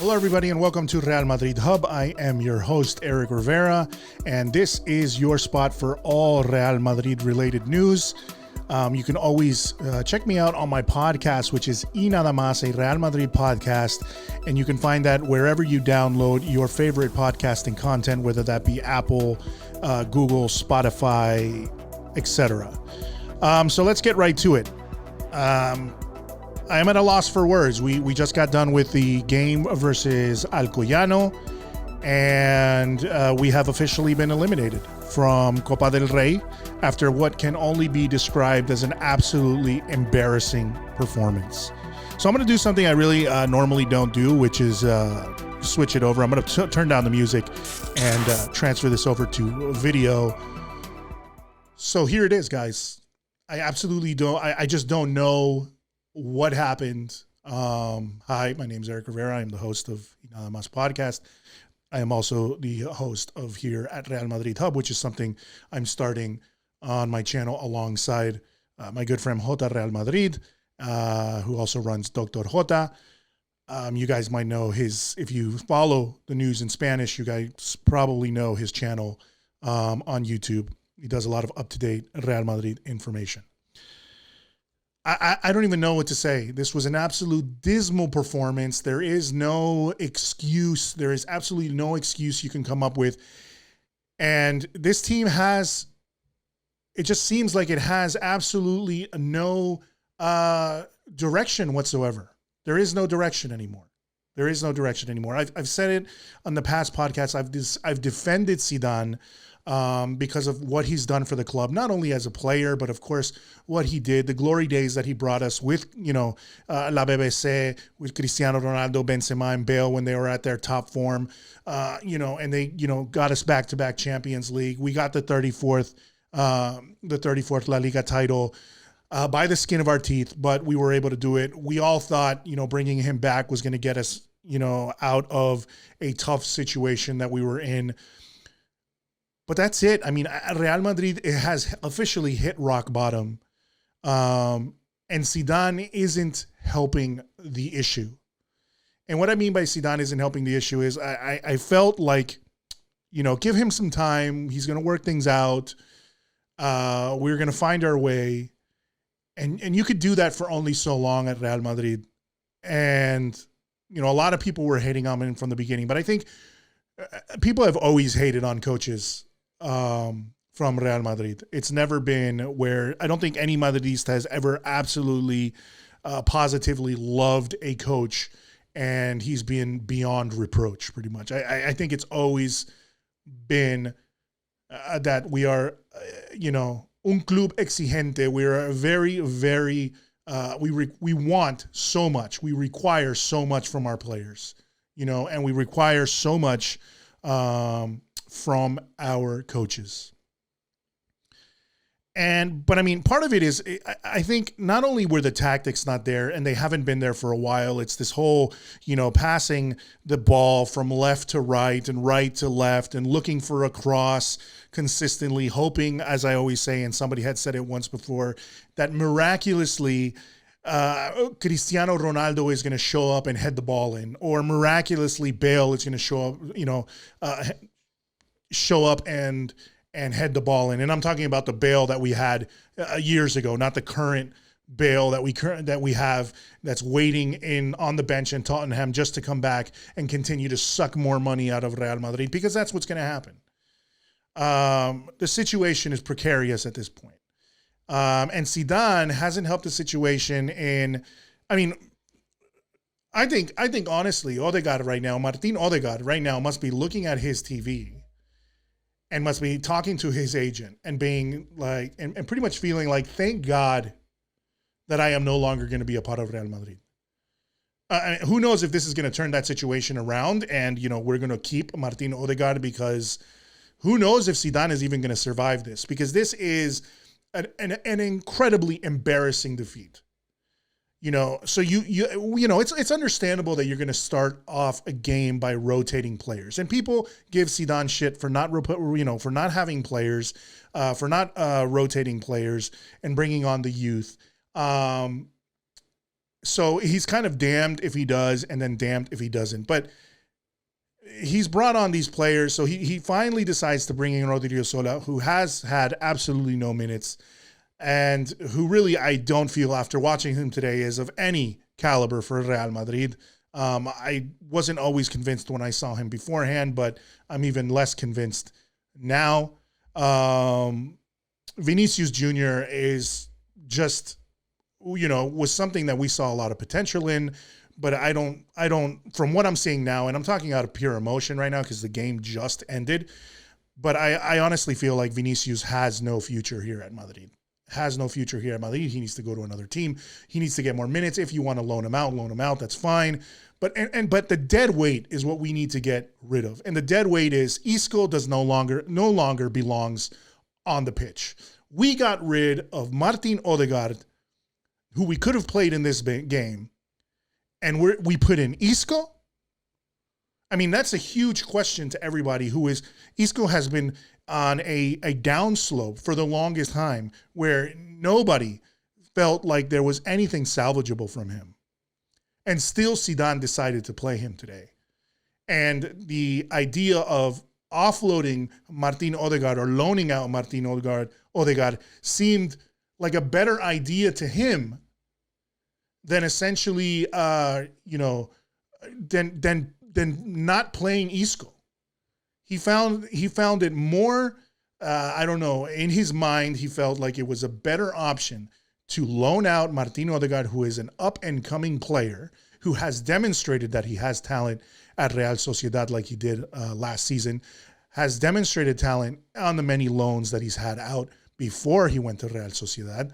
Hello, everybody, and welcome to Real Madrid Hub. I am your host, Eric Rivera, and this is your spot for all Real Madrid related news. You can always check me out on my podcast, which is Y Nada Más, a Real Madrid podcast, and you can find that wherever you download your favorite podcasting content, whether that be Apple, Google, Spotify, etc. So let's get right to it. I am at a loss for words. We just got done with the game versus Alcoyano, and we have officially been eliminated from Copa del Rey after what can only be described as an absolutely embarrassing performance. So I'm going to do something I really normally don't do, which is switch it over. I'm going to turn down the music and transfer this over to video. So here it is, guys. I absolutely don't. I just don't know what happened. Hi, my name is Eric Rivera. I am the host of Y Nada Más podcast. I am also the host of here at Real Madrid Hub, which is something I'm starting on my channel alongside my good friend Jota Real Madrid, who also runs DoctorJota. You guys might know if you follow the news in Spanish, you guys probably know his channel on YouTube. He does a lot of up-to-date Real Madrid information. I don't even know what to say. This was an absolute dismal performance. There is no excuse. There is absolutely no excuse you can come up with. And this team it just seems like it has absolutely no direction whatsoever. There is no direction anymore. There is no direction anymore. I've said it on the past podcasts. I've defended Zidane because of what he's done for the club, not only as a player, but of course what he did, the glory days that he brought us with, La BBC, with Cristiano Ronaldo, Benzema, and Bale when they were at their top form, and they, got us back-to-back Champions League. We got the 34th La Liga title by the skin of our teeth, but we were able to do it. We all thought, bringing him back was going to get us, out of a tough situation that we were in. But that's it. I mean, Real Madrid has officially hit rock bottom. And Zidane isn't helping the issue. And what I mean by Zidane isn't helping the issue is I felt like, give him some time. He's going to work things out. We're going to find our way. And you could do that for only so long at Real Madrid. And, a lot of people were hating on him from the beginning. But I think people have always hated on coaches from Real Madrid. It's never been where I don't think any Madridista has ever absolutely positively loved a coach and he's been beyond reproach pretty much. I think it's always been that we are, un club exigente. We are a very, very, we want so much. We require so much from our players, and we require so much from our coaches. But I mean, part of it is, I think not only were the tactics not there, and they haven't been there for a while, it's this whole, passing the ball from left to right and right to left and looking for a cross consistently, hoping, as I always say, and somebody had said it once before, that miraculously Cristiano Ronaldo is going to show up and head the ball in, or miraculously Bale is going to show up and head the ball in. And I'm talking about the Bale that we had years ago, not the current Bale that we have that's waiting on the bench in Tottenham just to come back and continue to suck more money out of Real Madrid, because that's what's going to happen. The situation is precarious at this point. And Zidane hasn't helped the situation I think honestly, Martin Odegaard right now must be looking at his TV and must be talking to his agent and being like, and pretty much feeling like, thank God that I am no longer going to be a part of Real Madrid. Who knows if this is going to turn that situation around and, we're going to keep Martin Odegaard, because who knows if Zidane is even going to survive this, because this is an incredibly embarrassing defeat. So it's understandable that you're going to start off a game by rotating players, and people give Zidane shit for not, for not having players, for not rotating players and bringing on the youth. So he's kind of damned if he does and then damned if he doesn't. But he's brought on these players. So he finally decides to bring in Rodrigo Sola, who has had absolutely no minutes and who really, I don't feel after watching him today is of any caliber for Real Madrid. I wasn't always convinced when I saw him beforehand, but I'm even less convinced now. Vinicius Jr. is just, was something that we saw a lot of potential in, but I don't, from what I'm seeing now, and I'm talking out of pure emotion right now because the game just ended, but I honestly feel like Vinicius has no future here at Madrid. Has no future here at Madrid. He needs to go to another team. He needs to get more minutes. If you want to loan him out, that's fine. But the dead weight is what we need to get rid of. And the dead weight is Isco does no longer belongs on the pitch. We got rid of Martin Odegaard, who we could have played in this game, and we put in Isco. I mean, that's a huge question to everybody Isco has been on a downslope for the longest time where nobody felt like there was anything salvageable from him. And still Zidane decided to play him today. And the idea of offloading Martin Odegaard or loaning out Martin Odegaard seemed like a better idea to him than essentially, than not playing Isco. He found it more, in his mind, he felt like it was a better option to loan out Martin Odegaard, who is an up-and-coming player, who has demonstrated that he has talent at Real Sociedad like he did last season, has demonstrated talent on the many loans that he's had out before he went to Real Sociedad.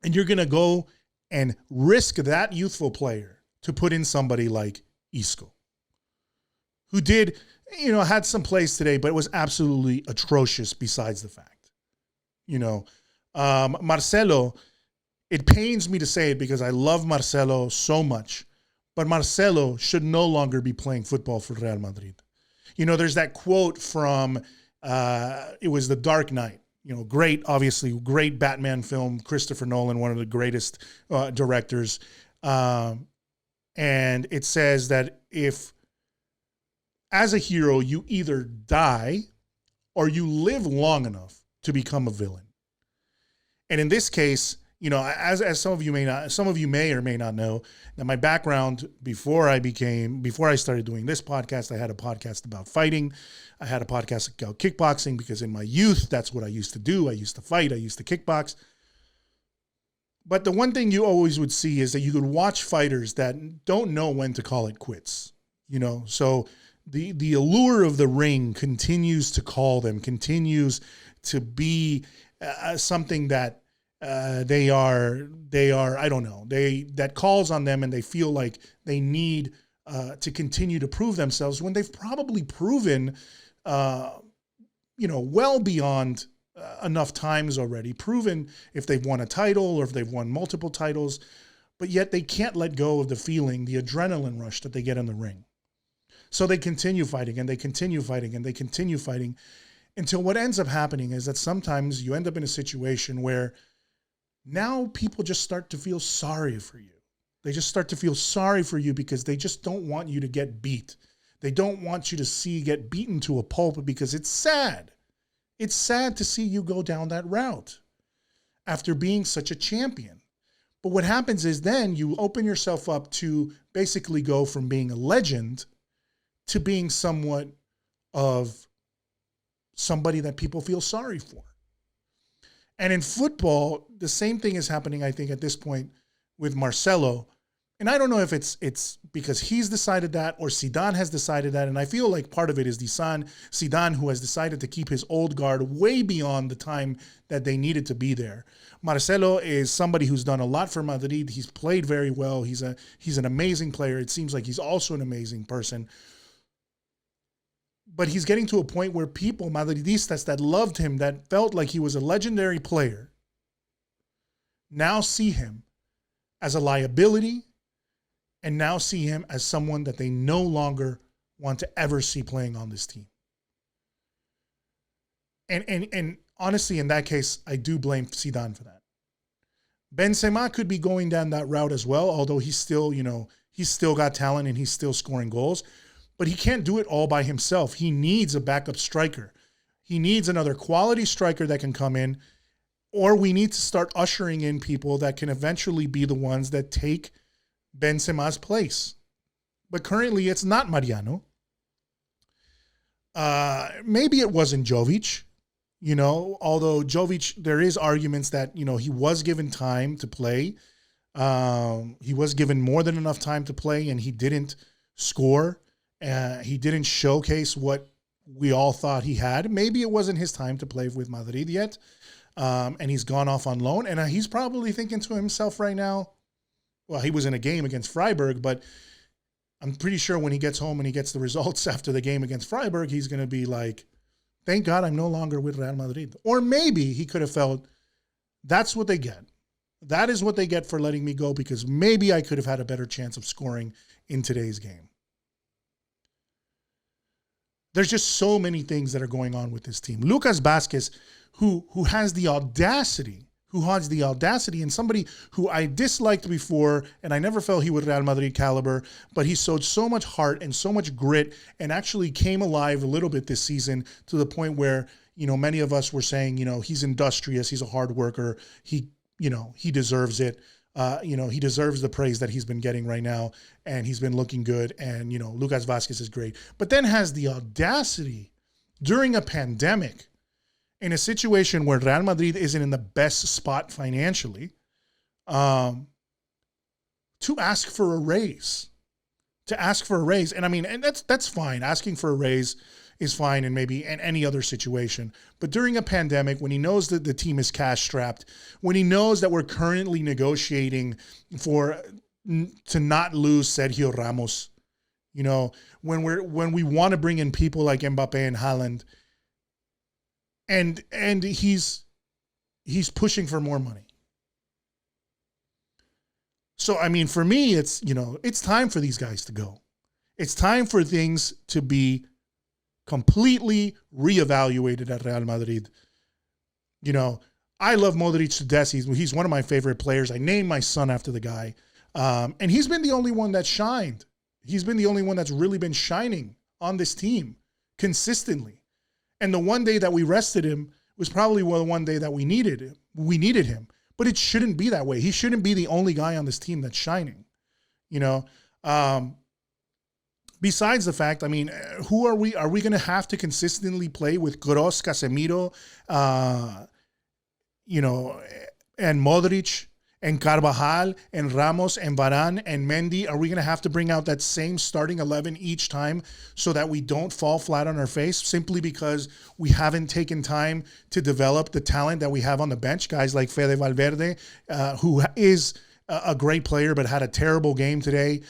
And you're going to go and risk that youthful player to put in somebody like Isco, who did, had some plays today, but it was absolutely atrocious besides the fact. Marcelo, it pains me to say it because I love Marcelo so much, but Marcelo should no longer be playing football for Real Madrid. There's that quote from, it was The Dark Knight, great Batman film, Christopher Nolan, one of the greatest directors. And it says that if, as a hero, you either die or you live long enough to become a villain. And in this case, as some of you may or may not know, that my background before I started doing this podcast, I had a podcast about fighting. I had a podcast about kickboxing because in my youth, that's what I used to do. I used to fight. I used to kickbox. But the one thing you always would see is that you could watch fighters that don't know when to call it quits. So the allure of the ring continues to call them, continues to be something that they are, I don't know, that calls on them and they feel like they need to continue to prove themselves when they've probably proven, well beyond enough times already, proven if they've won a title or if they've won multiple titles, but yet they can't let go of the feeling, the adrenaline rush that they get in the ring. So they continue fighting and they continue fighting and they continue fighting until what ends up happening is that sometimes you end up in a situation where now people just start to feel sorry for you. They just start to feel sorry for you because they just don't want you to get beat. They don't want you to get beaten to a pulp because it's sad. It's sad to see you go down that route after being such a champion. But what happens is then you open yourself up to basically go from being a legend to being somewhat of somebody that people feel sorry for. And in football, the same thing is happening, I think, at this point with Marcelo. And I don't know if it's because he's decided that or Zidane has decided that. And I feel like part of it is Zidane, who has decided to keep his old guard way beyond the time that they needed to be there. Marcelo is somebody who's done a lot for Madrid. He's played very well. He's an amazing player. It seems like he's also an amazing person. But he's getting to a point where people, Madridistas that loved him, that felt like he was a legendary player, now see him as a liability and now see him as someone that they no longer want to ever see playing on this team. And honestly, in that case, I do blame Zidane for that. Benzema could be going down that route as well, although he's still, he's still got talent and he's still scoring goals. But he can't do it all by himself. He needs a backup striker. He needs another quality striker that can come in, or we need to start ushering in people that can eventually be the ones that take Benzema's place. But currently it's not Mariano. Maybe it wasn't Jovic, although Jovic, there is arguments that, he was given time to play. He was given more than enough time to play and he didn't score. He didn't showcase what we all thought he had. Maybe it wasn't his time to play with Madrid yet. And he's gone off on loan. And he's probably thinking to himself right now, well, he was in a game against Freiburg, but I'm pretty sure when he gets home and he gets the results after the game against Freiburg, he's going to be like, thank God I'm no longer with Real Madrid. Or maybe he could have felt, that's what they get. That is what they get for letting me go, because maybe I could have had a better chance of scoring in today's game. There's just so many things that are going on with this team. Lucas Vázquez, who has the audacity, and somebody who I disliked before, and I never felt he was Real Madrid caliber, but he showed so much heart and so much grit and actually came alive a little bit this season to the point where, many of us were saying, he's industrious, he's a hard worker, he deserves it. He deserves the praise that he's been getting right now, and he's been looking good, and, Lucas Vázquez is great. But then has the audacity during a pandemic, in a situation where Real Madrid isn't in the best spot financially, to ask for a raise. And that's fine. Asking for a raise is fine in any other situation. But during a pandemic, when he knows that the team is cash strapped, when he knows that we're currently negotiating to not lose Sergio Ramos, when we want to bring in people like Mbappe and Haaland, and he's pushing for more money. So, for me, it's time for these guys to go. It's time for things to be completely reevaluated at Real Madrid. I love Modric to death. He's one of my favorite players. I named my son after the guy. And he's been the only one that shined. He's been the only one that's really been shining on this team consistently. And the one day that we rested him was probably the one day that we needed him. But it shouldn't be that way. He shouldn't be the only guy on this team that's shining. Besides the fact, who are we? Are we going to have to consistently play with Kroos, Casemiro, and Modric, and Carvajal, and Ramos, and Varane, and Mendy? Are we going to have to bring out that same starting 11 each time so that we don't fall flat on our face simply because we haven't taken time to develop the talent that we have on the bench? Guys like Fede Valverde, who is a great player but had a terrible game today.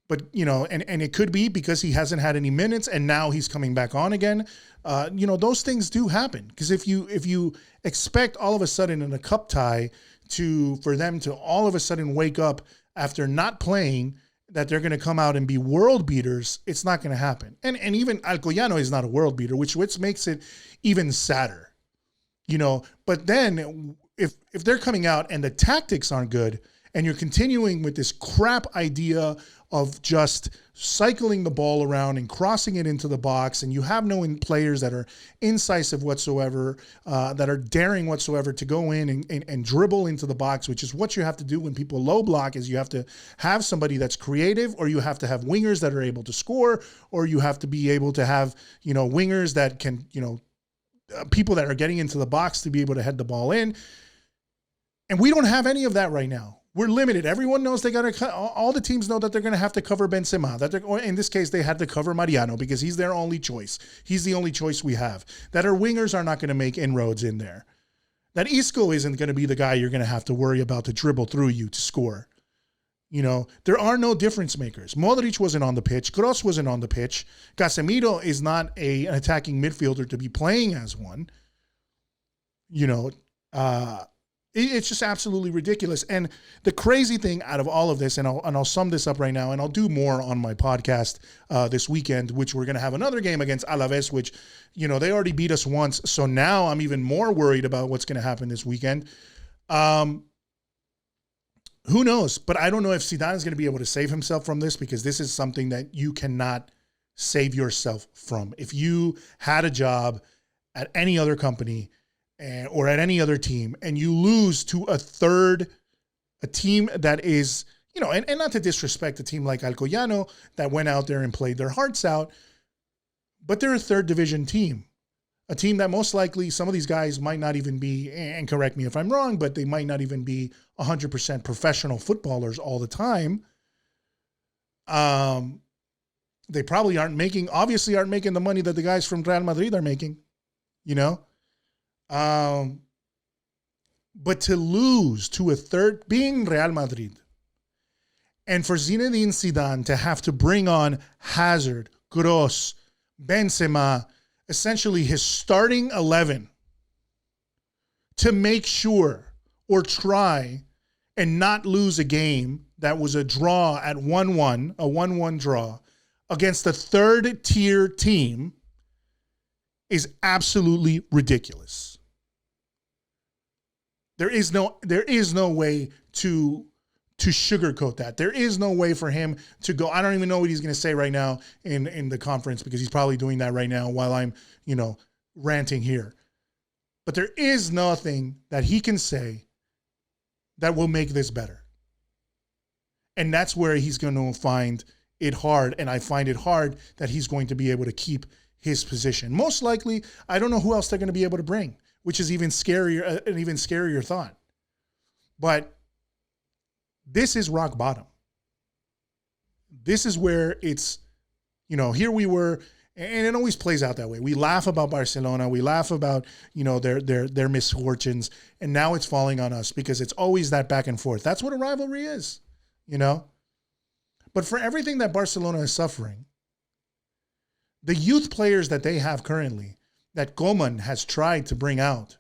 But, and it could be because he hasn't had any minutes and now he's coming back on again. Those things do happen, because if you expect all of a sudden in a cup tie for them to all of a sudden wake up after not playing, that they're going to come out and be world beaters, it's not going to happen. And even Alcoyano is not a world beater, which makes it even sadder. But then if they're coming out and the tactics aren't good, and you're continuing with this crap idea of just cycling the ball around and crossing it into the box, and you have no players that are incisive whatsoever, that are daring whatsoever to go in and dribble into the box, which is what you have to do when people low block, is you have to have somebody that's creative, or you have to have wingers that are able to score, or you have to be able to have, wingers that can, people that are getting into the box to be able to head the ball in. And we don't have any of that right now. We're limited. Everyone knows they got to. All the teams know that they're going to have to cover Benzema. Or in this case, they had to cover Mariano because he's their only choice. He's the only choice we have. That our wingers are not going to make inroads in there. That Isco isn't going to be the guy you're going to have to worry about to dribble through you to score. There are no difference makers. Modric wasn't on the pitch. Kroos wasn't on the pitch. Casemiro is not an attacking midfielder to be playing as one. It's just absolutely ridiculous. And the crazy thing out of all of this, and I'll sum this up right now, and I'll do more on my podcast this weekend, which we're going to have another game against Alaves, which, they already beat us once. So now I'm even more worried about what's going to happen this weekend. Um, who knows? But I don't know if Zidane is going to be able to save himself from this, because this is something that you cannot save yourself from. If you had a job at any other company or at any other team and you lose to a team that is, and not to disrespect a team like Alcoyano that went out there and played their hearts out, but they're a third division team. A team that most likely some of these guys might not even be, and correct me if I'm wrong, but they might not even be 100% professional footballers all the time. They probably obviously aren't making the money that the guys from Real Madrid are making, But to lose to a third, being Real Madrid, and for Zinedine Zidane to have to bring on Hazard, Kroos, Benzema, essentially his starting 11, to make sure or try and not lose a game that was a draw at 1-1, a 1-1 draw against a third tier team, is absolutely ridiculous. There is no way to sugarcoat that. There is no way for him to go. I don't even know what he's going to say right now in the conference, because he's probably doing that right now while I'm, ranting here. But there is nothing that he can say that will make this better. And that's where he's going to find it hard. And I find it hard that he's going to be able to keep his position. Most likely, I don't know who else they're going to be able to bring, which is even scarier, an even scarier thought. But this is rock bottom. This is where it's, here we were, and it always plays out that way. We laugh about Barcelona. We laugh about, their misfortunes. And now it's falling on us, because it's always that back and forth. That's what a rivalry is, But for everything that Barcelona is suffering, the youth players that they have currently, that Koeman has tried to bring out,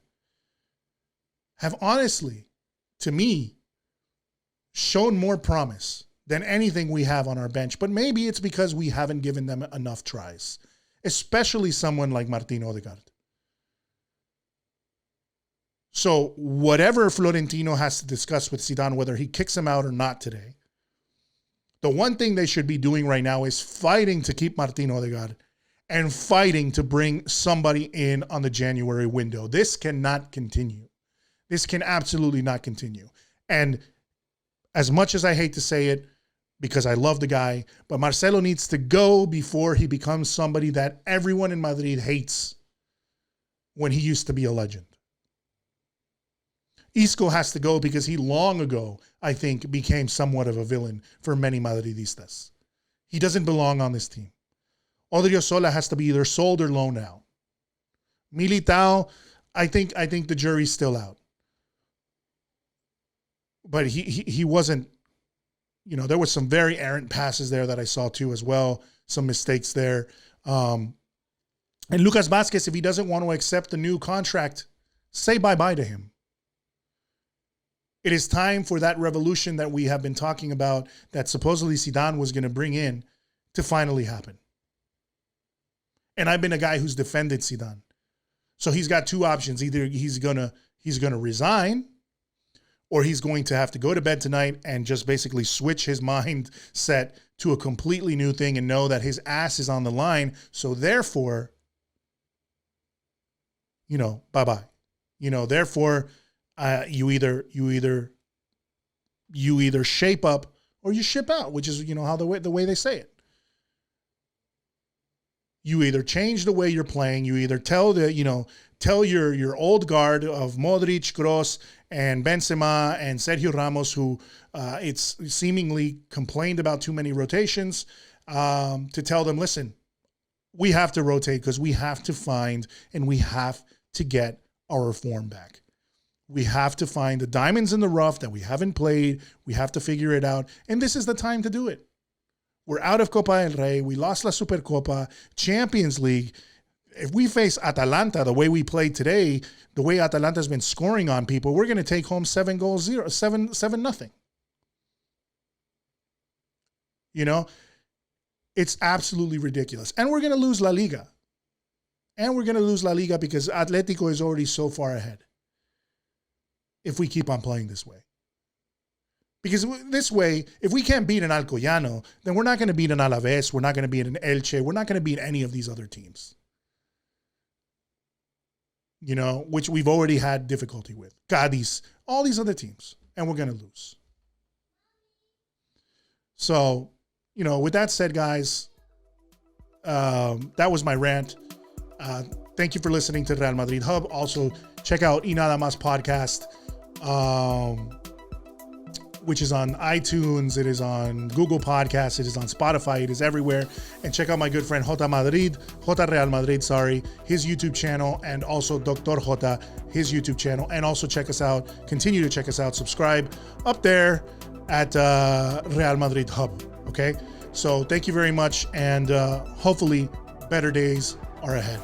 have honestly, to me, shown more promise than anything we have on our bench. But maybe it's because we haven't given them enough tries, especially someone like Martin Odegaard. So whatever Florentino has to discuss with Zidane, whether he kicks him out or not today, the one thing they should be doing right now is fighting to keep Martin Odegaard and fighting to bring somebody in on the January window. This cannot continue. This can absolutely not continue. And as much as I hate to say it, because I love the guy, but Marcelo needs to go before he becomes somebody that everyone in Madrid hates when he used to be a legend. Isco has to go because he long ago, I think, became somewhat of a villain for many Madridistas. He doesn't belong on this team. Odriozola has to be either sold or loaned out. Militao, I think the jury's still out. But he wasn't, there was some very errant passes there that I saw too as well. Some mistakes there. And Lucas Vázquez, if he doesn't want to accept the new contract, say bye-bye to him. It is time for that revolution that we have been talking about, that supposedly Zidane was going to bring in, to finally happen. And I've been a guy who's defended Zidane. So he's got two options. Either he's gonna resign, or he's going to have to go to bed tonight and just basically switch his mindset to a completely new thing and know that his ass is on the line. So therefore, bye-bye. Therefore, you either shape up or you ship out, which is, how the way they say it. You either change the way you're playing. You either tell your old guard of Modric, Kroos, and Benzema and Sergio Ramos, who it's seemingly complained about too many rotations, to tell them, listen, we have to rotate because we have to find and we have to get our form back. We have to find the diamonds in the rough that we haven't played. We have to figure it out. And this is the time to do it. We're out of Copa del Rey. We lost La Supercopa, Champions League. If we face Atalanta the way we played today, the way Atalanta's been scoring on people, we're going to take home 7-0. It's absolutely ridiculous. And we're going to lose La Liga. And we're going to lose La Liga because Atletico is already so far ahead. if we keep on playing this way. Because this way, if we can't beat an Alcoyano, then we're not going to beat an Alavés. We're not going to beat an Elche. We're not going to beat any of these other teams. You know, which we've already had difficulty with. Cádiz, all these other teams. And we're going to lose. So, you know, with that said, guys, that was my rant. Thank you for listening to Real Madrid Hub. Also, check out Y Nada Más podcast, which is on iTunes. It is on Google Podcasts. It is on Spotify. It is everywhere. And check out my good friend Jota Real Madrid, his YouTube channel, and also DoctorJota, his YouTube channel. And also check us out. Continue to check us out. Subscribe up there at Real Madrid Hub. Okay? So thank you very much. And hopefully better days are ahead.